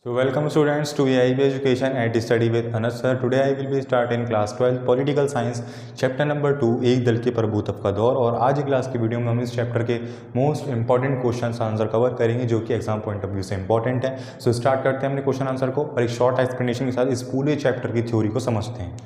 So welcome students to AIB Education and Study with Anas sir. Today I will be start in class 12 Political Science chapter number 2 एक दल के प्रभुत्व का दौर। और आज की क्लास की वीडियो में हम इस चैप्टर के most important question answer cover करेंगे जो कि एग्जाम पॉइंट ऑफ व्यू से इंपॉर्टेंट है। सो स्टार्ट करते हैं अपने क्वेश्चन आंसर को और एक शॉर्ट एक्सप्लेनेशन के साथ इस पूरे चैप्टर की थ्योरी को समझते हैं।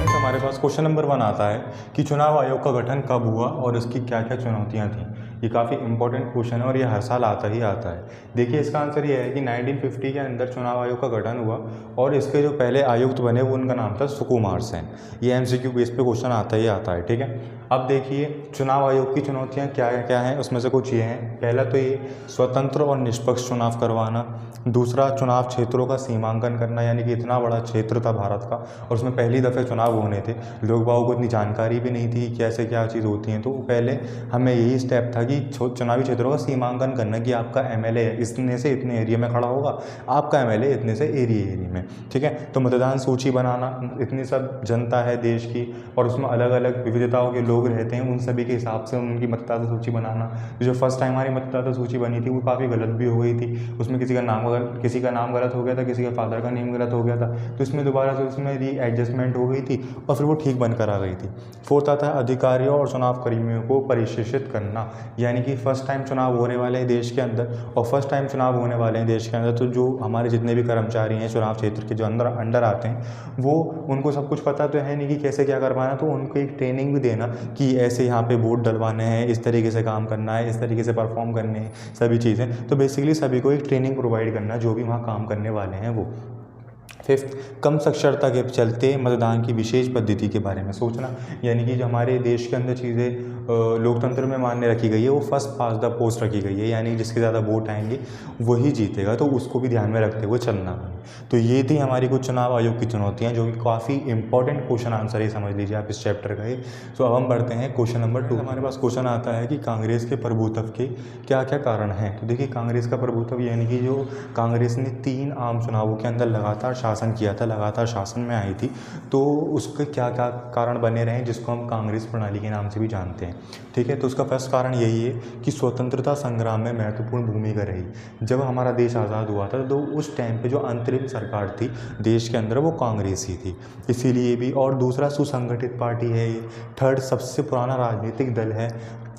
हमारे पास क्वेश्चन नंबर 1 आता है कि चुनाव आयोग का गठन कब हुआ और इसकी क्या क्या चुनौतियां थीं। ये काफ़ी इंपॉर्टेंट क्वेश्चन है और ये हर साल आता ही आता है। देखिए इसका आंसर ये है कि 1950 के अंदर चुनाव आयोग का गठन हुआ और इसके जो पहले आयुक्त बने वो उनका नाम था सुकुमार सेन। ये एमसीक्यू बेस पे क्वेश्चन आता ही आता है, ठीक है। अब देखिए चुनाव आयोग की चुनौतियाँ क्या क्या हैं, उसमें से कुछ ये हैं। पहला तो ये स्वतंत्र और निष्पक्ष चुनाव करवाना। दूसरा चुनाव क्षेत्रों का सीमांकन करना, यानी कि इतना बड़ा क्षेत्र था भारत का और उसमें पहली दफ़े चुनाव होने थे, लोग बागों को इतनी जानकारी भी नहीं थी कि कैसे क्या चीज़ होती हैं। तो पहले हमें यही स्टेप था कि चुनावी क्षेत्रों का सीमांकन करना कि आपका एमएलए इतने से इतने एरिया में खड़ा होगा, आपका एमएलए इतने से एरिया में, ठीक है। तो मतदान सूची बनाना, इतनी सब जनता है देश की और उसमें अलग अलग विविधताओं के लोग रहते हैं, उन सभी के हिसाब से उनकी मतदाता सूची बनाना। जो फर्स्ट टाइम हमारी मतदाता सूची बनी थी वो काफ़ी गलत भी हो गई थी, उसमें किसी का नाम गलत हो गया था, किसी का फादर का नेम गलत हो गया था, तो इसमें दोबारा से उसमें रीएडजस्टमेंट हो गई थी और फिर वो ठीक बनकर आ गई थी। फोर्थ आता है अधिकारियों और चुनाव कर्मियों को परिशिष्टित करना, यानी कि फर्स्ट टाइम चुनाव होने वाले हैं देश के अंदर और फर्स्ट टाइम चुनाव होने वाले हैं देश के अंदर, तो जो हमारे जितने भी कर्मचारी हैं चुनाव क्षेत्र के जो अंडर आते हैं वो उनको सब कुछ पता तो है नहीं कि कैसे क्या करवाना, तो उनको एक ट्रेनिंग भी देना कि ऐसे यहाँ पे वोट डलवाने हैं, इस तरीके से काम करना है, इस तरीके से परफॉर्म करने हैं, सभी चीज़ें। तो बेसिकली सभी को एक ट्रेनिंग प्रोवाइड करना जो भी वहाँ काम करने वाले हैं वो। फिफ्थ, कम साक्षरता के चलते मतदान की विशेष पद्धति के बारे में सोचना, यानी कि जो हमारे देश के अंदर चीज़ें लोकतंत्र में मान्य रखी गई है वो फर्स्ट पास द पोस्ट रखी गई है, यानी जिसके ज़्यादा वोट आएंगे वही जीतेगा, तो उसको भी ध्यान में रखते हुए चलना। तो ये थी हमारी कुछ चुनाव आयोग की चुनौतियाँ जो कि काफ़ी इंपॉर्टेंट क्वेश्चन आंसर ही समझ लीजिए आप इस चैप्टर का ही। तो अब हम बढ़ते हैं क्वेश्चन नंबर 2। हमारे पास क्वेश्चन आता है कि कांग्रेस के प्रभुत्व के क्या क्या कारण हैं। तो देखिए कांग्रेस का प्रभुत्व यानी कि जो कांग्रेस ने 3 आम चुनावों के अंदर लगातार शासन किया था, लगातार शासन में आई थी, तो उसके क्या क्या कारण बने रहे जिसको हम कांग्रेस प्रणाली के नाम से भी जानते हैं, ठीक है। तो उसका फर्स्ट कारण यही है कि स्वतंत्रता संग्राम में महत्वपूर्ण भूमिका रही। जब हमारा देश आज़ाद हुआ था तो उस टाइम पे जो अंतरिम सरकार थी देश के अंदर वो कांग्रेस ही थी, इसीलिए भी। और दूसरा सुसंगठित पार्टी है ये। थर्ड, सबसे पुराना राजनीतिक दल है।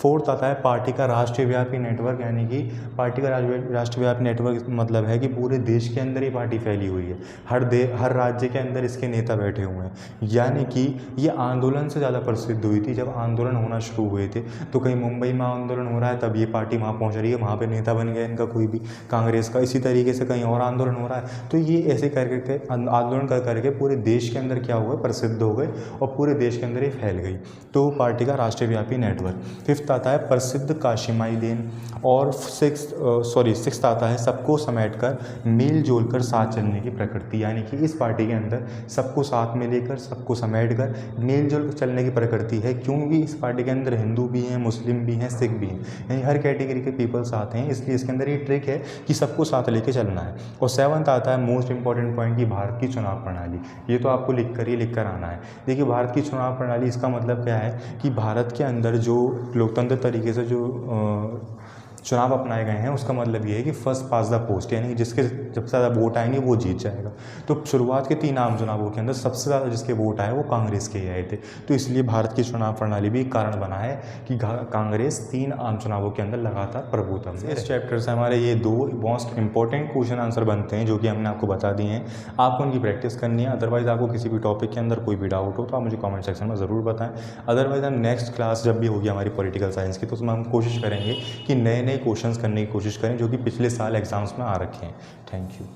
फोर्थ आता है पार्टी का राष्ट्रव्यापी नेटवर्क, यानी कि पार्टी का राष्ट्रव्यापी नेटवर्क मतलब है कि पूरे देश के अंदर ही पार्टी फैली हुई है, हर राज्य के अंदर इसके नेता बैठे हुए हैं, यानी कि ये आंदोलन से ज़्यादा प्रसिद्ध हुई थी। जब आंदोलन होना शुरू हुए थे तो कहीं मुंबई में आंदोलन हो रहा है तब ये पार्टी वहाँ पहुँच रही है, वहाँ पर नेता बन गया इनका कोई भी कांग्रेस का। इसी तरीके से कहीं और आंदोलन हो रहा है तो ये ऐसे करके आंदोलन कर करके पूरे देश के अंदर क्या हुआ, प्रसिद्ध हो गए और पूरे देश के अंदर ही फैल गई, तो पार्टी का राष्ट्रव्यापी नेटवर्क। फिफ्थ आता है प्रसिद्ध काशीमाई देन। और सिक्स्थ आता है सबको समेटकर मिल जोल कर साथ चलने की प्रकृति, यानी कि इस पार्टी के अंदर सबको साथ में लेकर सबको समेट कर मिल जुल कर चलने की प्रकृति है, क्योंकि इस पार्टी के अंदर हिंदू भी हैं, मुस्लिम भी हैं, सिख भी हैं, यानी हर कैटेगरी के पीपल्स आते हैं, इसलिए इसके अंदर ये ट्रिक है कि सबको साथ लेके चलना है। और सेवंथ आता है मोस्ट इंपॉर्टेंट पॉइंट की भारत की चुनाव प्रणाली। ये तो आपको लिख कर आना है। देखिए भारत की चुनाव प्रणाली, इसका मतलब क्या है कि भारत के अंदर जो लोकतंत्र तरीके से जो चुनाव अपनाए गए हैं उसका मतलब ये है कि फर्स्ट पास द पोस्ट, यानी कि जिसके सबसे ज़्यादा वोट आएंगे वो जीत जाएगा। तो शुरुआत के 3 आम चुनावों के अंदर सबसे ज़्यादा जिसके वोट आए वो कांग्रेस के ही आए थे, तो इसलिए भारत की चुनाव प्रणाली भी एक कारण बना है कि कांग्रेस 3 आम चुनावों के अंदर लगातार प्रभुत्व में। इस चैप्टर से हमारे ये 2 मोस्ट इंपॉर्टेंट क्वेश्चन आंसर बनते हैं जो कि हमने आपको बता दिए हैं, आपको उनकी प्रैक्टिस करनी है। अदरवाइज़ आपको किसी भी टॉपिक के अंदर कोई भी डाउट हो तो आप मुझे कॉमेंट सेक्शन में ज़रूर बताएं। अदरवाइज़ हम नेक्स्ट क्लास जब भी होगी हमारी पॉलिटिकल साइंस की तो उसमें हम कोशिश करेंगे कि नए नए क्वेश्चंस करने की कोशिश करें जो कि पिछले साल एग्जाम्स में आ रखे हैं। Thank you.